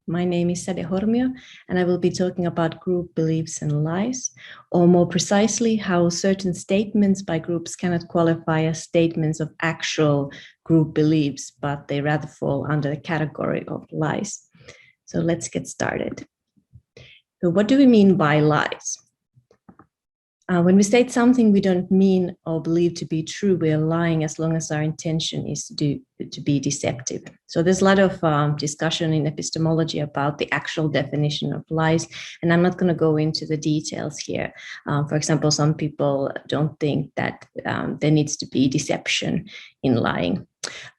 My name is Säde Hormio, and I will be talking about group beliefs and lies, or more precisely, how certain statements by groups cannot qualify as statements of actual group beliefs, but they rather fall under the category of lies. So let's get started. So what do we mean by lies? When we state something we don't mean or believe to be true, we are lying as long as our intention is to be deceptive. So there's a lot of discussion in epistemology about the actual definition of lies, and I'm not going to go into the details here. For example, some people don't think that there needs to be deception in lying.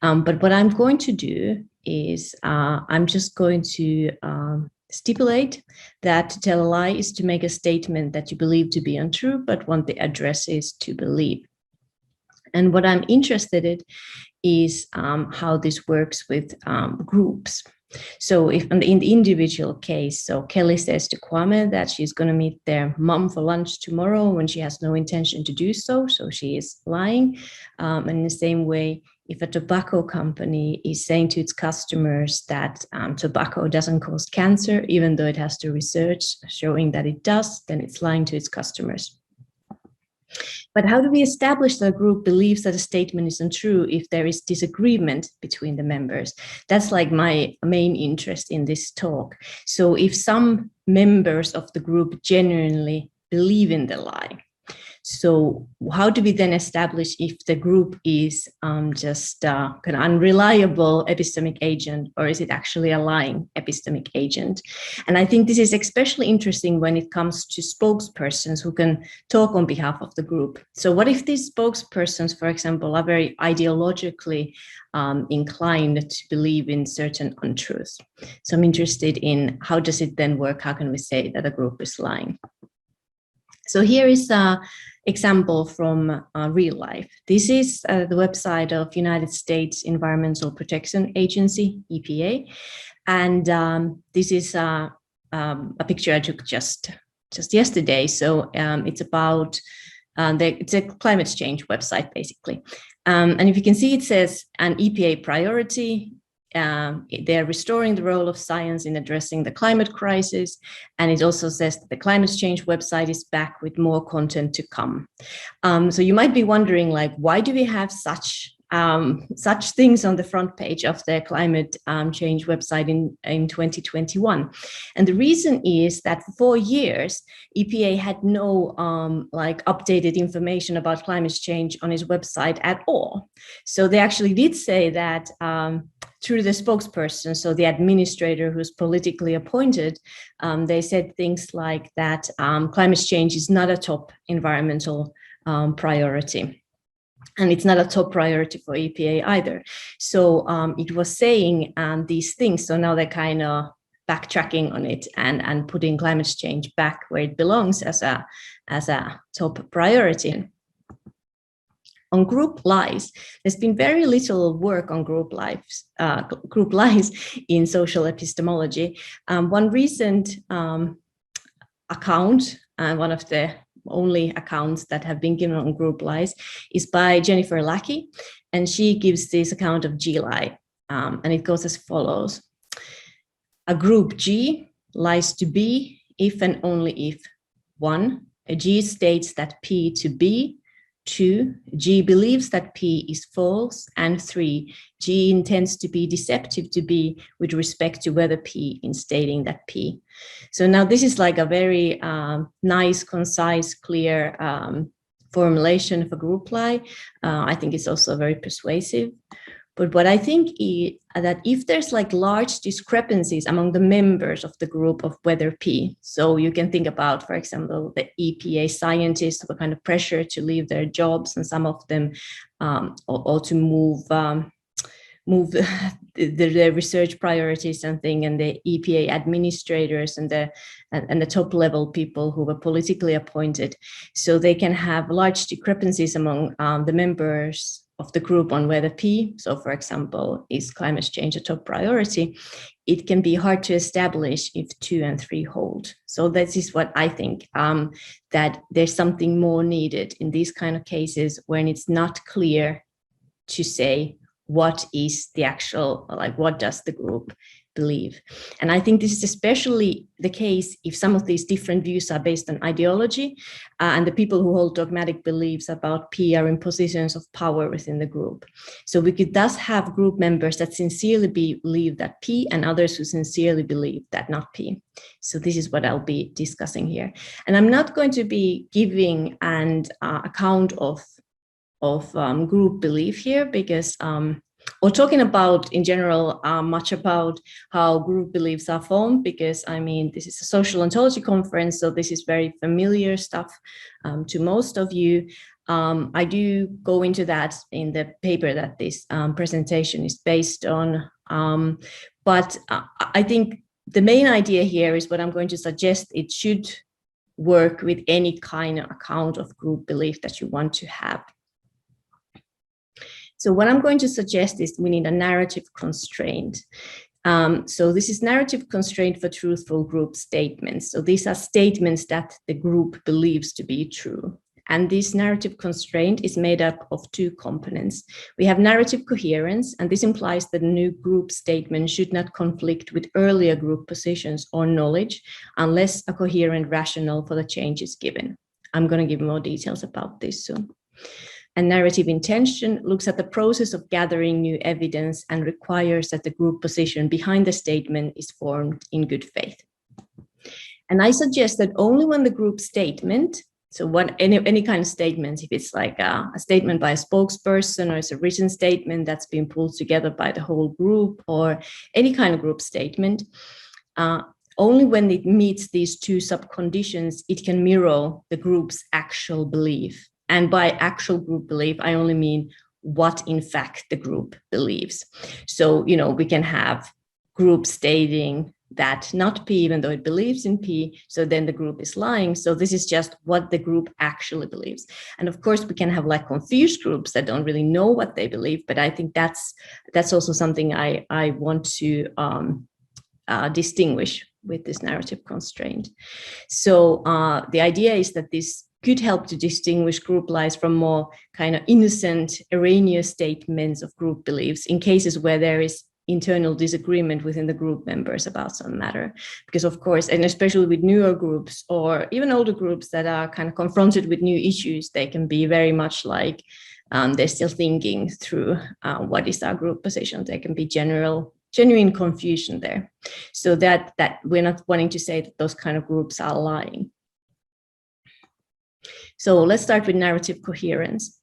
But what I'm going to do is I'm just going to stipulate that to tell a lie is to make a statement that you believe to be untrue, but want the addressees to believe. And what I'm interested in is how this works with groups. So if in the individual case, so Kelly says to Kwame that she's going to meet their mom for lunch tomorrow when she has no intention to do so, so she is lying. And in the same way, if a tobacco company is saying to its customers that tobacco doesn't cause cancer, even though it has to research showing that it does, then it's lying to its customers. But how do we establish that a group believes that a statement is untrue if there is disagreement between the members? That's like my main interest in this talk. So if some members of the group genuinely believe in the lie, so how do we then establish if the group is just an unreliable epistemic agent, or is it actually a lying epistemic agent? And I think this is especially interesting when it comes to spokespersons who can talk on behalf of the group. So what if these spokespersons, for example, are very ideologically inclined to believe in certain untruths? So I'm interested in how does it then work? How can we say that a group is lying? So here is an example from real life. This is the website of United States Environmental Protection Agency, EPA. And this is a picture I took just yesterday. So it's about, it's a climate change website, basically. And if you can see, it says an EPA priority. They're restoring the role of science in addressing the climate crisis. And it also says that the climate change website is back with more content to come. So you might be wondering, like, why do we have such things on the front page of the climate change website in 2021? And the reason is that for 4 years, EPA had no updated information about climate change on its website at all. So they actually did say that through the spokesperson, so the administrator who's politically appointed, they said things like that climate change is not a top environmental priority. And it's not a top priority for EPA either. So it was saying these things. So now they're kind of backtracking on it and putting climate change back where it belongs as a top priority. On group lies, there's been very little work on group lies in social epistemology. One recent account, one of the only accounts that have been given on group lies, is by Jennifer Lackey, and she gives this account of G lie, and it goes as follows. A group G lies to B if and only if 1, a G states that P to B, 2, G believes that P is false, and 3, G intends to be deceptive to B with respect to whether P in stating that P. So now this is like a very nice, concise, clear formulation of a group lie. I think it's also very persuasive. But what I think is that if there's like large discrepancies among the members of the group of whether P, so you can think about, for example, the EPA scientists were kind of pressure to leave their jobs, and some of them or to move the research priorities and thing, and the EPA administrators and the top level people who were politically appointed. So they can have large discrepancies among the members of the group on whether P, so for example, is climate change a top priority. It can be hard to establish if 2 and 3 hold. So this is what I think, that there's something more needed in these kind of cases when it's not clear to say what is the actual, like what does the group believe. And I think this is especially the case if some of these different views are based on ideology, and the people who hold dogmatic beliefs about P are in positions of power within the group. So we could thus have group members that sincerely believe that P and others who sincerely believe that not P. So this is what I'll be discussing here. And I'm not going to be giving an account of group belief here, because or talking about in general much about how group beliefs are formed, because I mean this is a social ontology conference, so this is very familiar stuff to most of you. I do go into that in the paper that this presentation is based on, but I think the main idea here is what I'm going to suggest. It should work with any kind of account of group belief that you want to have. So what I'm going to suggest is we need a narrative constraint. So this is narrative constraint for truthful group statements. So these are statements that the group believes to be true. And this narrative constraint is made up of two components. We have narrative coherence, and this implies that a new group statement should not conflict with earlier group positions or knowledge unless a coherent rationale for the change is given. I'm going to give more details about this soon. And narrative intention looks at the process of gathering new evidence and requires that the group position behind the statement is formed in good faith. And I suggest that only when the group statement, so what any kind of statement, if it's like a statement by a spokesperson or it's a written statement that's been pulled together by the whole group or any kind of group statement, only when it meets these two subconditions, it can mirror the group's actual belief. And by actual group belief, I only mean what in fact the group believes. So, you know, we can have group stating that not P, even though it believes in P, so then the group is lying. So this is just what the group actually believes. And of course, we can have like confused groups that don't really know what they believe, but I think that's also something I want to distinguish with this narrative constraint. So the idea is that this could help to distinguish group lies from more kind of innocent, erroneous statements of group beliefs in cases where there is internal disagreement within the group members about some matter. Because of course, and especially with newer groups or even older groups that are kind of confronted with new issues, they can be very much like they're still thinking through what is our group position. There can be genuine confusion there. So that we're not wanting to say that those kind of groups are lying. So let's start with narrative coherence.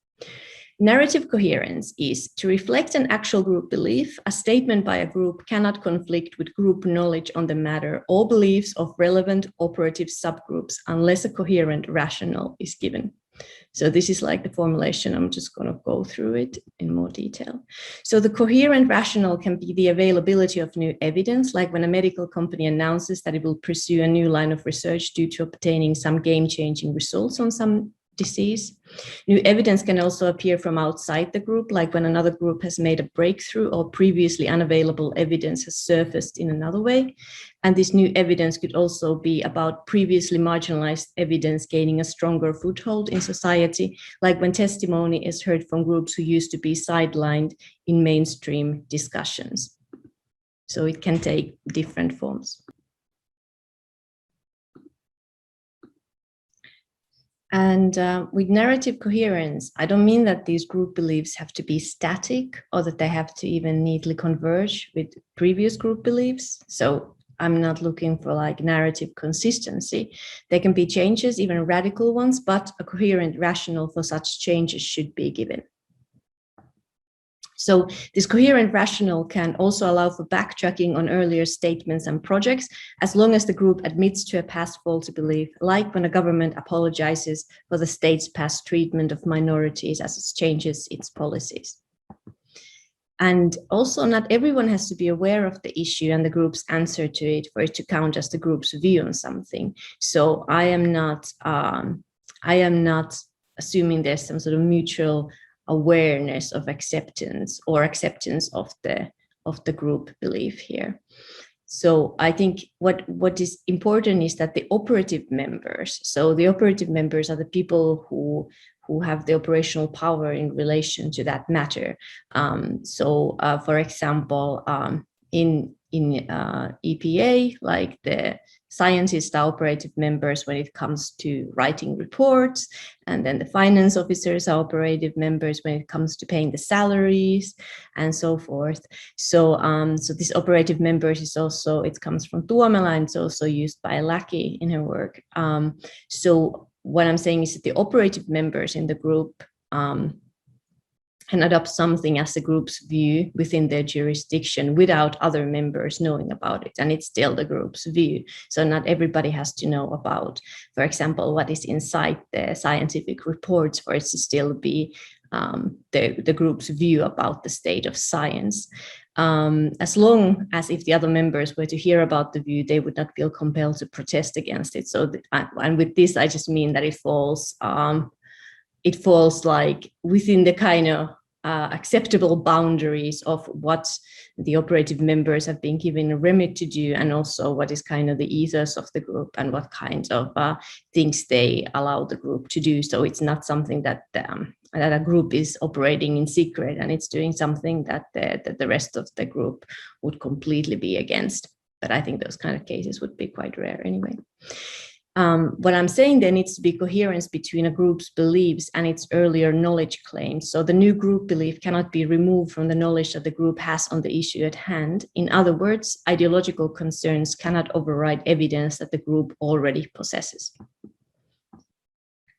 Narrative coherence is to reflect an actual group belief. A statement by a group cannot conflict with group knowledge on the matter or beliefs of relevant operative subgroups unless a coherent rationale is given. So this is like the formulation. I'm just going to go through it in more detail. So the coherent rationale can be the availability of new evidence, like when a medical company announces that it will pursue a new line of research due to obtaining some game-changing results on some disease. New evidence can also appear from outside the group, like when another group has made a breakthrough or previously unavailable evidence has surfaced in another way. And this new evidence could also be about previously marginalized evidence gaining a stronger foothold in society, like when testimony is heard from groups who used to be sidelined in mainstream discussions. So it can take different forms. And with narrative coherence, I don't mean that these group beliefs have to be static or that they have to even neatly converge with previous group beliefs. So I'm not looking for like narrative consistency. There can be changes, even radical ones, but a coherent rationale for such changes should be given. So this coherent rationale can also allow for backtracking on earlier statements and projects, as long as the group admits to a past faulty belief, like when a government apologizes for the state's past treatment of minorities as it changes its policies. And also, not everyone has to be aware of the issue and the group's answer to it for it to count as the group's view on something. So I am not assuming there's some sort of mutual awareness of acceptance or acceptance of the group belief here. So I think what is important is that the operative members, so the operative members are the people who have the operational power in relation to that matter. For example, in EPA, like the scientists are operative members when it comes to writing reports, and then the finance officers are operative members when it comes to paying the salaries and so forth. So so this operative members is also, it comes from Tuomela, and it's also used by Lacki in her work. So what I'm saying is that the operative members in the group can adopt something as the group's view within their jurisdiction without other members knowing about it. And it's still the group's view. So not everybody has to know about, for example, what is inside the scientific reports for it to still be the group's view about the state of science. As long as if the other members were to hear about the view, they would not feel compelled to protest against it. So, and with this, I just mean that it falls like within the kind of acceptable boundaries of what the operative members have been given a remit to do, and also what is kind of the ethos of the group and what kinds of things they allow the group to do. So it's not something that a group is operating in secret and it's doing something that the rest of the group would completely be against. But I think those kind of cases would be quite rare anyway. What I'm saying, there needs to be coherence between a group's beliefs and its earlier knowledge claims. So the new group belief cannot be removed from the knowledge that the group has on the issue at hand. In other words, ideological concerns cannot override evidence that the group already possesses.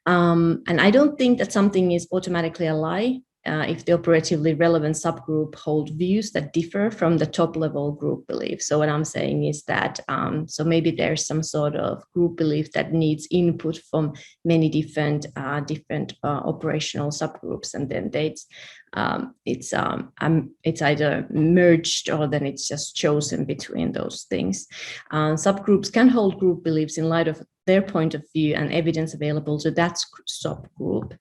And I don't think that something is automatically a lie if the operatively relevant subgroup hold views that differ from the top level group belief. So what I'm saying is that, so maybe there's some sort of group belief that needs input from many different operational subgroups, and then it's either merged or then it's just chosen between those things. Subgroups can hold group beliefs in light of their point of view and evidence available to that subgroup.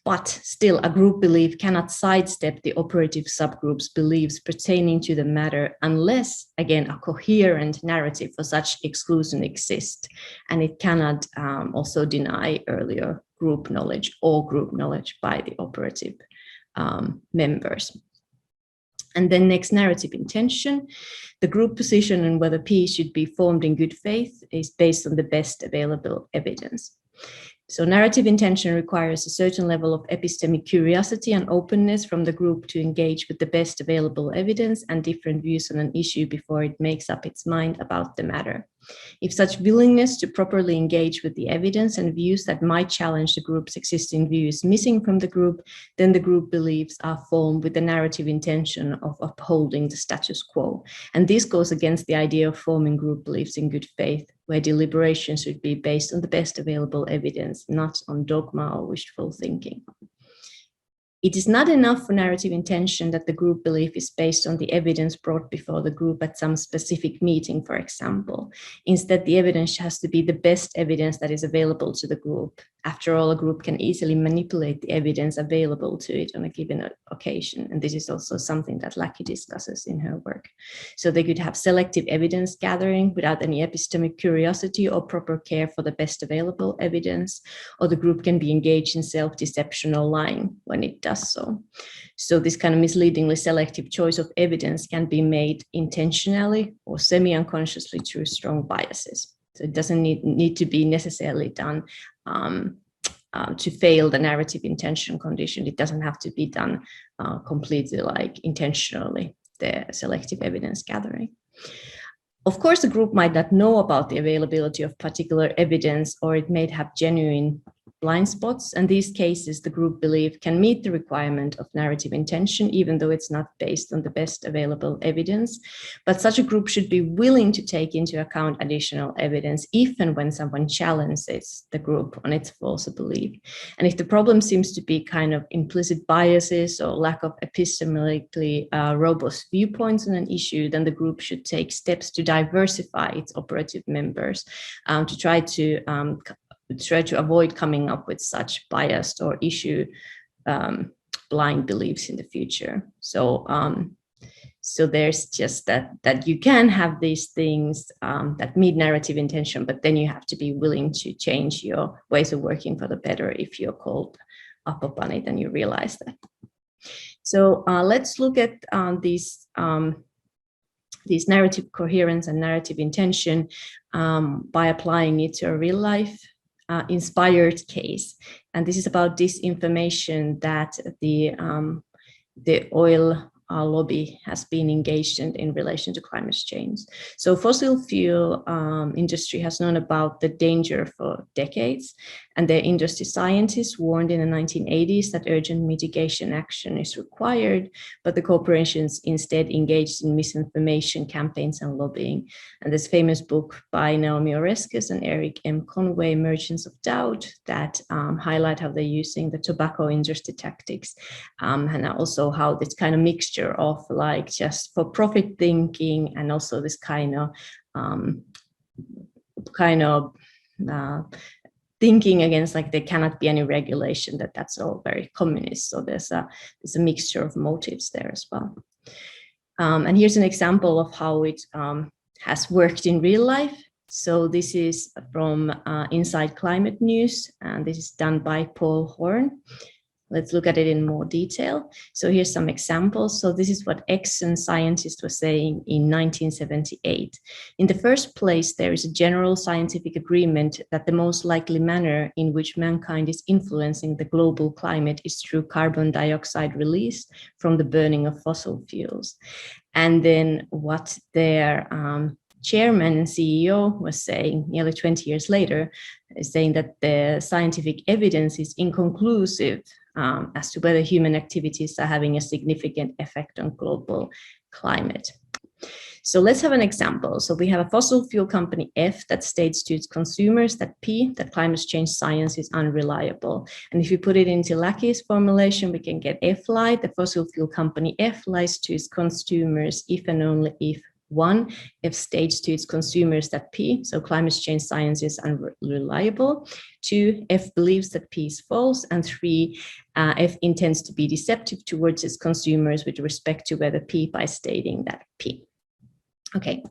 But still, a group belief cannot sidestep the operative subgroup's beliefs pertaining to the matter unless, again, a coherent narrative for such exclusion exists. And it cannot also deny earlier group knowledge or group knowledge by the operative members. And then next, narrative intention. The group position and whether P should be formed in good faith is based on the best available evidence. So narrative intention requires a certain level of epistemic curiosity and openness from the group to engage with the best available evidence and different views on an issue before it makes up its mind about the matter. If such willingness to properly engage with the evidence and views that might challenge the group's existing view is missing from the group, then the group beliefs are formed with the narrative intention of upholding the status quo. And this goes against the idea of forming group beliefs in good faith, where deliberation should be based on the best available evidence, not on dogma or wishful thinking. It is not enough for narrative intention that the group belief is based on the evidence brought before the group at some specific meeting, for example. Instead, the evidence has to be the best evidence that is available to the group. After all, a group can easily manipulate the evidence available to it on a given occasion. And this is also something that Lacki discusses in her work. So they could have selective evidence gathering without any epistemic curiosity or proper care for the best available evidence, or the group can be engaged in self-deception or lying when it does so. So this kind of misleadingly selective choice of evidence can be made intentionally or semi-unconsciously through strong biases. So it doesn't need to be necessarily done to fail the narrative intention condition. It doesn't have to be done completely like intentionally, the selective evidence gathering. Of course, the group might not know about the availability of particular evidence, or it may have genuine blind spots. And these cases, the group belief can meet the requirement of narrative intention, even though it's not based on the best available evidence. But such a group should be willing to take into account additional evidence if and when someone challenges the group on its false belief. And if the problem seems to be kind of implicit biases or lack of epistemically robust viewpoints on an issue, then the group should take steps to diversify its operative members to try to avoid coming up with such biased or issue blind beliefs in the future. So so there's just that you can have these things that meet narrative intention, but then you have to be willing to change your ways of working for the better if you're called up upon it and you realize that. So let's look at these this narrative coherence and narrative intention by applying it to a real life inspired case. And this is about disinformation that the oil lobby has been engaged in relation to climate change. So fossil fuel industry has known about the danger for decades, and the industry scientists warned in the 1980s that urgent mitigation action is required, but the corporations instead engaged in misinformation campaigns and lobbying. And this famous book by Naomi Oreskes and Eric M. Conway, Merchants of Doubt, that highlight how they're using the tobacco industry tactics, and also how this kind of mixture of like just for profit thinking and also this kind of thinking against like there cannot be any regulation, that's all very communist. So there's a mixture of motives there as well. And here's an example of how it has worked in real life. So this is from Inside Climate News, and this is done by Paul Horn. Let's look at it in more detail. So here's some examples. So this is what Exxon scientists were saying in 1978. In the first place, there is a general scientific agreement that the most likely manner in which mankind is influencing the global climate is through carbon dioxide release from the burning of fossil fuels. And then what their chairman and CEO was saying nearly 20 years later, is saying that the scientific evidence is inconclusive as to whether human activities are having a significant effect on global climate. So let's have an example. So we have a fossil fuel company F that states to its consumers that P, that climate change science is unreliable. And if you put it into Lackey's formulation, we can get F lied. The fossil fuel company F lies to its consumers if and only if 1, F states to its consumers that P, so climate change science is unreliable. 2, F believes that P is false. And 3, F intends to be deceptive towards its consumers with respect to whether P by stating that P. Okay,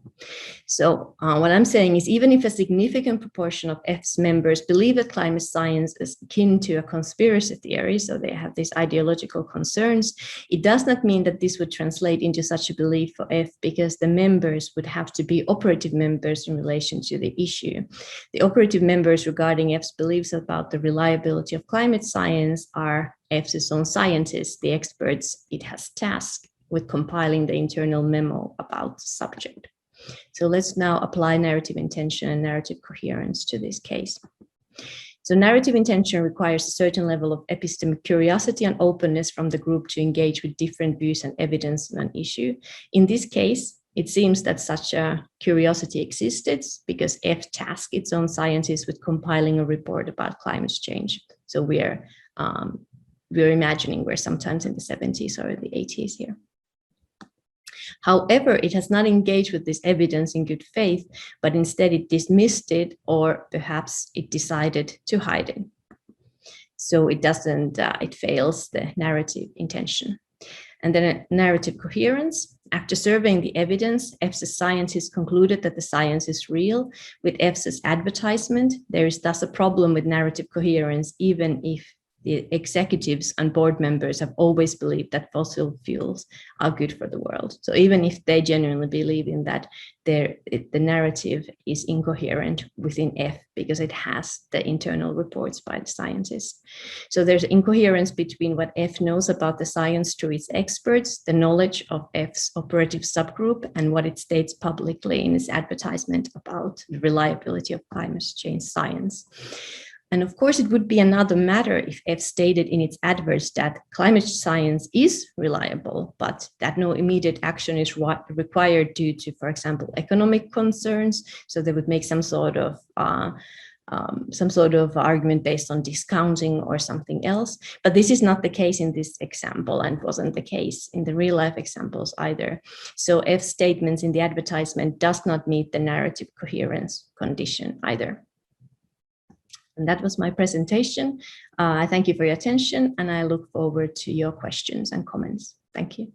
so what I'm saying is even if a significant proportion of F's members believe that climate science is akin to a conspiracy theory, so they have these ideological concerns, it does not mean that this would translate into such a belief for F, because the members would have to be operative members in relation to the issue. The operative members regarding F's beliefs about the reliability of climate science are F's own scientists, the experts it has tasked with compiling the internal memo about the subject. So let's now apply narrative intention and narrative coherence to this case. So narrative intention requires a certain level of epistemic curiosity and openness from the group to engage with different views and evidence on an issue. In this case, it seems that such a curiosity existed because F tasked its own scientists with compiling a report about climate change. So we're imagining we're sometimes in the 70s or the 80s here. However, it has not engaged with this evidence in good faith, but instead it dismissed it, or perhaps it decided to hide it. So it doesn't, it fails the narrative intention. And then narrative coherence. After surveying the evidence, F's scientists concluded that the science is real. With F's advertisement, there is thus a problem with narrative coherence, even if the executives and board members have always believed that fossil fuels are good for the world. So even if they genuinely believe in that, the narrative is incoherent within F because it has the internal reports by the scientists. So there's incoherence between what F knows about the science through its experts, the knowledge of F's operative subgroup, and what it states publicly in its advertisement about the reliability of climate change science. And of course, it would be another matter if F stated in its adverts that climate science is reliable, but that no immediate action is required due to, for example, economic concerns. So they would make some sort of argument based on discounting or something else. But this is not the case in this example, and wasn't the case in the real life examples either. So F statements in the advertisement does not meet the narrative coherence condition either. And that was my presentation. I thank you for your attention, and I look forward to your questions and comments. Thank you.